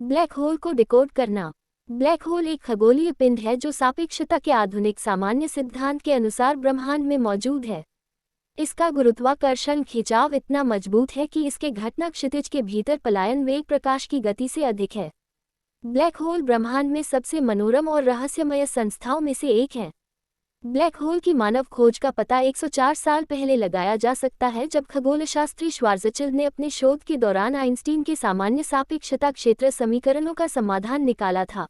Black hole को decode करना। Black hole एक खगोलीय पिंड है जो सापेक्षता के आधुनिक सामान्य सिद्धांत के अनुसार ब्रह्मांड में मौजूद है। इसका गुरुत्वाकर्षण खिंचाव इतना मजबूत है कि इसके घटना क्षितिज के भीतर पलायन वेग प्रकाश की गति से अधिक है। ब्लैक होल ब्रह्मांड में सबसे मनोरम और रहस्यमय संस्थाओं में से एक है। ब्लैक होल की मानव खोज का पता 104 साल पहले लगाया जा सकता है, जब खगोलशास्त्री श्वार्ज़चिल्ड ने अपने शोध के दौरान आइंस्टीन के सामान्य सापेक्षता क्षेत्र समीकरणों का समाधान निकाला था।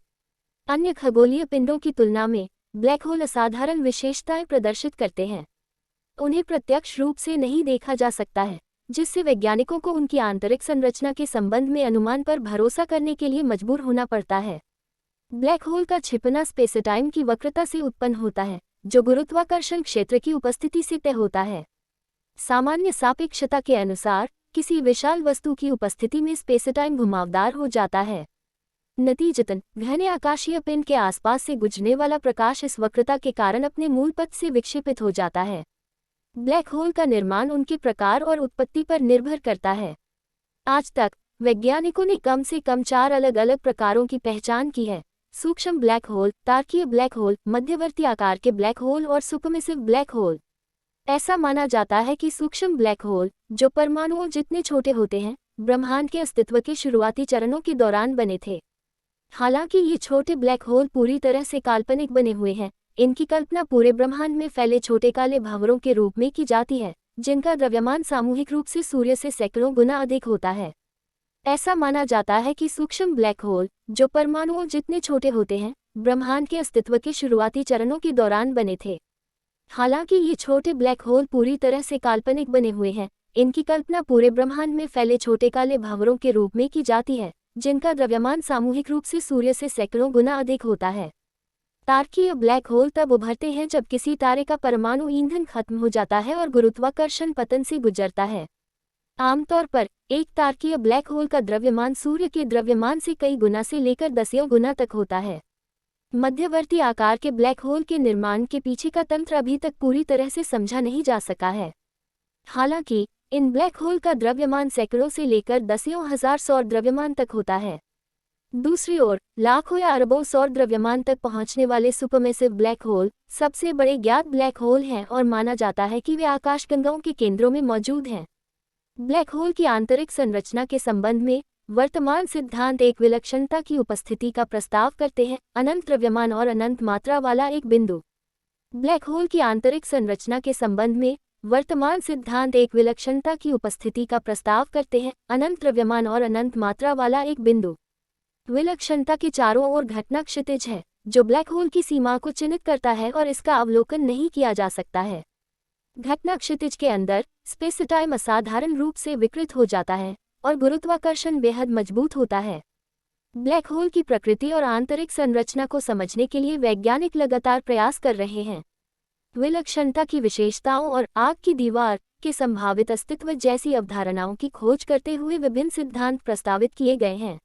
अन्य खगोलीय पिंडों की तुलना में ब्लैक होल असाधारण विशेषताएं प्रदर्शित करते हैं। उन्हें प्रत्यक्ष रूप से नहीं देखा जा सकता है, जिससे वैज्ञानिकों को उनकी आंतरिक संरचना के संबंध में अनुमान पर भरोसा करने के लिए मजबूर होना पड़ता है। ब्लैक होल का छिपना स्पेसटाइम की वक्रता से उत्पन्न होता है, जो गुरुत्वाकर्षण क्षेत्र की उपस्थिति से तय होता है। सामान्य सापेक्षता के अनुसार किसी विशाल वस्तु की उपस्थिति में स्पेसटाइम घुमावदार हो जाता है। नतीजतन घने आकाशीय पिंड के आसपास से गुजरने वाला प्रकाश इस वक्रता के कारण अपने मूल पथ से विक्षेपित हो जाता है। ब्लैक होल का निर्माण उनके प्रकार और उत्पत्ति पर निर्भर करता है। आज तक वैज्ञानिकों ने कम से कम 4 अलग अलग प्रकारों की पहचान की है: सूक्ष्म ब्लैक होल, तारकीय ब्लैक होल, मध्यवर्ती आकार के ब्लैक होल और सुपरमेसिव ब्लैक होल। ऐसा माना जाता है कि सूक्ष्म ब्लैक होल, जो परमाणुओं जितने छोटे होते हैं, ब्रह्मांड के अस्तित्व के शुरुआती चरणों के दौरान बने थे। हालांकि ये छोटे ब्लैक होल पूरी तरह से काल्पनिक बने हुए हैं। इनकी कल्पना पूरे ब्रह्मांड में फैले छोटे काले भंवरों के रूप में की जाती है, जिनका द्रव्यमान सामूहिक रूप से सूर्य से सैकड़ों गुना अधिक होता है। ऐसा माना जाता है कि सूक्ष्म ब्लैक होल, जो परमाणुओं जितने छोटे होते हैं, ब्रह्मांड के अस्तित्व के शुरुआती चरणों के दौरान बने थे। हालांकि ये छोटे ब्लैक होल पूरी तरह से काल्पनिक बने हुए हैं। इनकी कल्पना पूरे ब्रह्मांड में फैले छोटे काले भंवरों के रूप में की जाती है, जिनका द्रव्यमान सामूहिक रूप से सूर्य से सैकड़ों गुना अधिक होता है। तारकीय ब्लैक होल तब उभरते हैं जब किसी तारे का परमाणु ईंधन खत्म हो जाता है और गुरुत्वाकर्षण पतन से गुजरता है। आमतौर पर एक तारकीय ब्लैक होल का द्रव्यमान सूर्य के द्रव्यमान से कई गुना से लेकर दसियों गुना तक होता है। मध्यवर्ती आकार के ब्लैक होल के निर्माण के पीछे का तंत्र अभी तक पूरी तरह से समझा नहीं जा सका है। हालांकि इन ब्लैक होल का द्रव्यमान सैकड़ों से लेकर दसियों हजार सौर द्रव्यमान तक होता है। दूसरी ओर लाखों या अरबों सौर द्रव्यमान तक पहुंचने वाले सुपरमेसिव ब्लैक होल सबसे बड़े ज्ञात ब्लैक होल हैं और माना जाता है कि वे आकाशगंगाओं के केंद्रों में मौजूद हैं। ब्लैक होल की आंतरिक संरचना के संबंध में वर्तमान सिद्धांत एक विलक्षणता की उपस्थिति का प्रस्ताव करते हैं: अनंत द्रव्यमान और अनंत मात्रा वाला एक बिंदु। ब्लैक होल की आंतरिक संरचना के संबंध में वर्तमान सिद्धांत एक विलक्षणता की उपस्थिति का प्रस्ताव करते हैं: अनंत द्रव्यमान और अनंत मात्रा वाला एक बिंदु। विलक्षणता के चारों ओर घटना क्षितिज है, जो ब्लैक होल की सीमा को चिन्हित करता है और इसका अवलोकन नहीं किया जा सकता है। घटना क्षितिज के अंदर स्पेसटाइम असाधारण रूप से विकृत हो जाता है और गुरुत्वाकर्षण बेहद मजबूत होता है। ब्लैक होल की प्रकृति और आंतरिक संरचना को समझने के लिए वैज्ञानिक लगातार प्रयास कर रहे हैं। विलक्षणता की विशेषताओं और आग की दीवार के संभावित अस्तित्व जैसी अवधारणाओं की खोज करते हुए विभिन्न सिद्धांत प्रस्तावित किए गए हैं।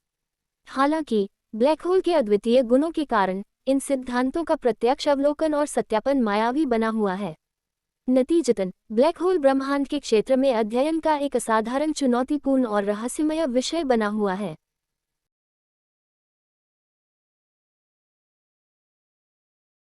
हालांकि ब्लैक होल के अद्वितीय गुणों के कारण इन सिद्धांतों का प्रत्यक्ष अवलोकन और सत्यापन मायावी बना हुआ है। नतीजतन ब्लैक होल ब्रह्मांड के क्षेत्र में अध्ययन का एक असाधारण, चुनौतीपूर्ण और रहस्यमय विषय बना हुआ है।